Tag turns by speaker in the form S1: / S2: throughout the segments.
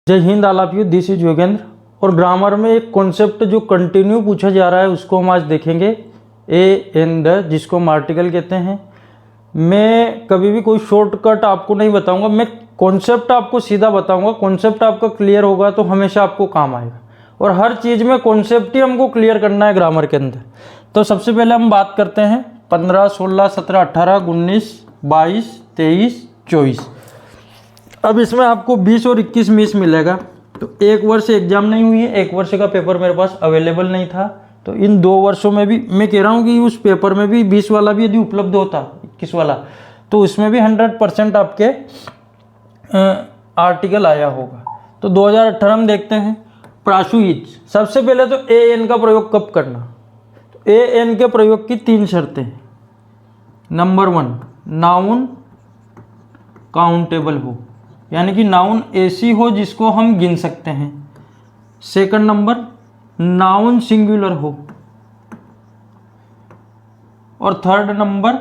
S1: जय Hind all of you, this is Yogendra. और grammar में एक कॉन्सेप्ट जो कंटिन्यू पूछा जा रहा है उसको हम आज देखेंगे, ए एंड द, जिसको हम आर्टिकल कहते हैं। मैं कभी भी कोई शॉर्टकट आपको नहीं बताऊंगा, मैं कॉन्सेप्ट आपको सीधा बताऊंगा। कॉन्सेप्ट आपका क्लियर होगा तो हमेशा आपको काम आएगा, और हर चीज़ में कॉन्सेप्ट ही हमको क्लियर करना है ग्रामर के अंदर। तो सबसे पहले हम बात करते हैं 15, 16, 17, 18, 19, 22, 23, 24। अब इसमें आपको 20 और 21 मिस मिलेगा। तो एक वर्ष एग्जाम नहीं हुई है, एक वर्ष का पेपर मेरे पास अवेलेबल नहीं था। तो इन 2 वर्षों में भी मैं कह रहा हूँ कि उस पेपर में भी 20 वाला भी यदि उपलब्ध होता, 21 वाला, तो उसमें भी 100% आपके आर्टिकल आया होगा। तो 2018 में देखते हैं प्राशु इज। सबसे पहले तो ए एन का प्रयोग कब करना, तो ए एन के प्रयोग की 3 शर्तें हैं। नंबर 1, नाउन काउंटेबल हो, यानी कि नाउन ऐसी हो जिसको हम गिन सकते हैं। सेकंड नंबर, नाउन सिंगुलर हो। और थर्ड नंबर,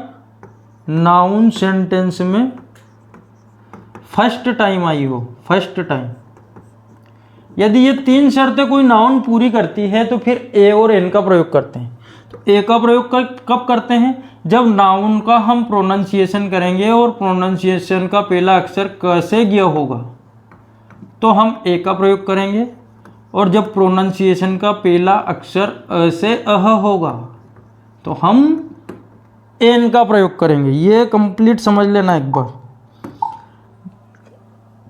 S1: नाउन सेंटेंस में फर्स्ट टाइम आई हो, फर्स्ट टाइम। यदि ये 3 शर्तें कोई नाउन पूरी करती है तो फिर ए और एन का प्रयोग करते हैं। तो ए का प्रयोग कब करते हैं, जब नाउन का हम प्रोनाउंसिएशन करेंगे और प्रोनाउंसिएशन का पहला अक्षर क से ग होगा तो हम ए का प्रयोग करेंगे, और जब प्रोनाउंसिएशन का पहला अक्षर अ से अह होगा तो हम एन का प्रयोग करेंगे। ये कंप्लीट समझ लेना एक बार।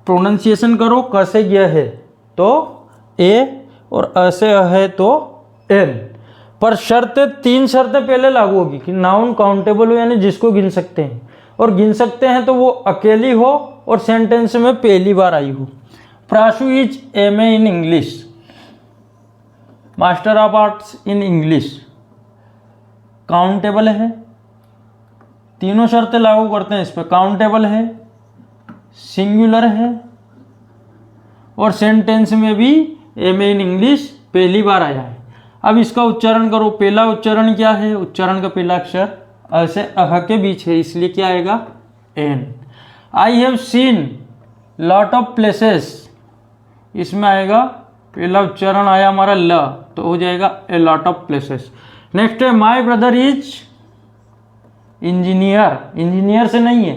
S1: प्रोनाउंसिएशन करो क से ग है तो ए, और अ से अ है तो एन। पर शर्तें 3 शर्तें पहले लागू होगी कि नाउन काउंटेबल हो, यानी जिसको गिन सकते हैं, और गिन सकते हैं तो वो अकेली हो और सेंटेंस में पहली बार आई हो। Prashu is MA in English, master of arts in English, countable है। तीनों शर्तें लागू करते हैं इस पर। काउंटेबल है, सिंगुलर है, और सेंटेंस में भी एमए इन इंग्लिश पहली बार आया है। अब इसका उच्चारण करो। पहला उच्चारण क्या है, उच्चारण का पहला अक्षर अ से अह के बीच है, इसलिए क्या आएगा, an. I have seen lot of places, इसमें आएगा पहला उच्चारण आया हमारा ल, तो हो जाएगा a lot of places. Next है my brother is engineer, engineer से नहीं है,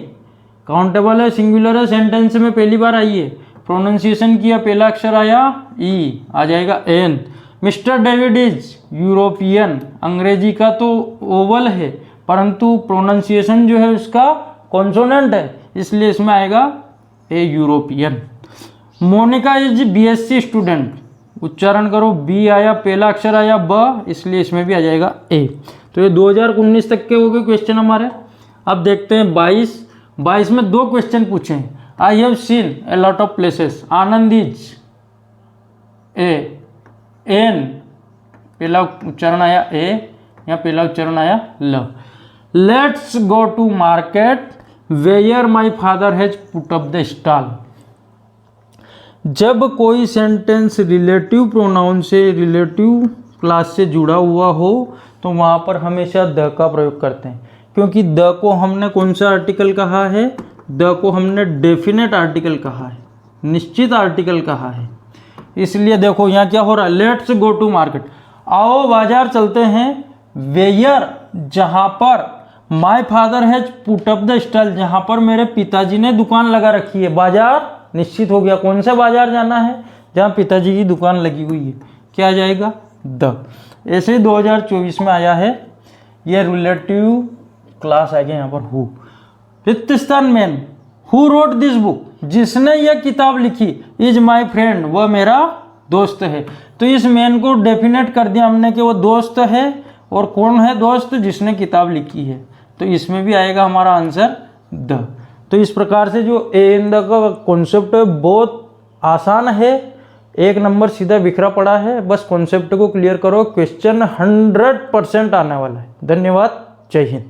S1: काउंटेबल है, सिंगुलर है, सेंटेंस में पहली बार आई है। प्रोनाउंसिएशन किया, पहला अक्षर आया ई, आ जाएगा an. Mister David is European, अंग्रेजी का तो ओवल है परंतु प्रोनाउंसिएशन जो है उसका कॉन्सोनेंट है, इसलिए इसमें आएगा a European. Monica is BSc student, उच्चारण करो, बी आया, पहला अक्षर आया ब, इसलिए इसमें भी आ जाएगा ए। तो ये 2019 तक के हो गए क्वेश्चन हमारे। अब देखते हैं 22 में 2 क्वेश्चन पूछे हैं। I have seen a lot of places, Anand is a, an पहला उच्चारण आया ए, या पहला उच्चारण आया ल। Let's go to market where my father has put up the stall. जब कोई सेंटेंस रिलेटिव प्रोनाउन से, रिलेटिव क्लास से जुड़ा हुआ हो तो वहाँ पर हमेशा द का प्रयोग करते हैं, क्योंकि द को हमने कौन सा आर्टिकल कहा है, द को हमने डेफिनेट आर्टिकल कहा है, निश्चित आर्टिकल कहा है। इसलिए देखो यहाँ क्या हो रहा है, लेट्स गो टू मार्केट, आओ बाजार चलते हैं। वेयर, जहाँ पर, माई father has put up the stall, जहाँ पर मेरे पिताजी ने दुकान लगा रखी है। बाजार निश्चित हो गया, कौन सा बाजार जाना है, जहाँ पिताजी की दुकान लगी हुई है, क्या आ जाएगा, द। ऐसे 2024 में आया है, ये रिलेटिव क्लास आ गया यहाँ पर हु। रित्तस्थान man who wrote this book, जिसने यह किताब लिखी, इज माई फ्रेंड, वह मेरा दोस्त है। तो इस मैन को डेफिनेट कर दिया हमने कि वो दोस्त है, और कौन है दोस्त, जिसने किताब लिखी है। तो इसमें भी आएगा हमारा आंसर द। तो इस प्रकार से जो ए एंड द का कॉन्सेप्ट है बहुत आसान है, 1 नंबर सीधा बिखरा पड़ा है। बस कॉन्सेप्ट को क्लियर करो, क्वेश्चन 100% आने वाला है। धन्यवाद, जय हिंद।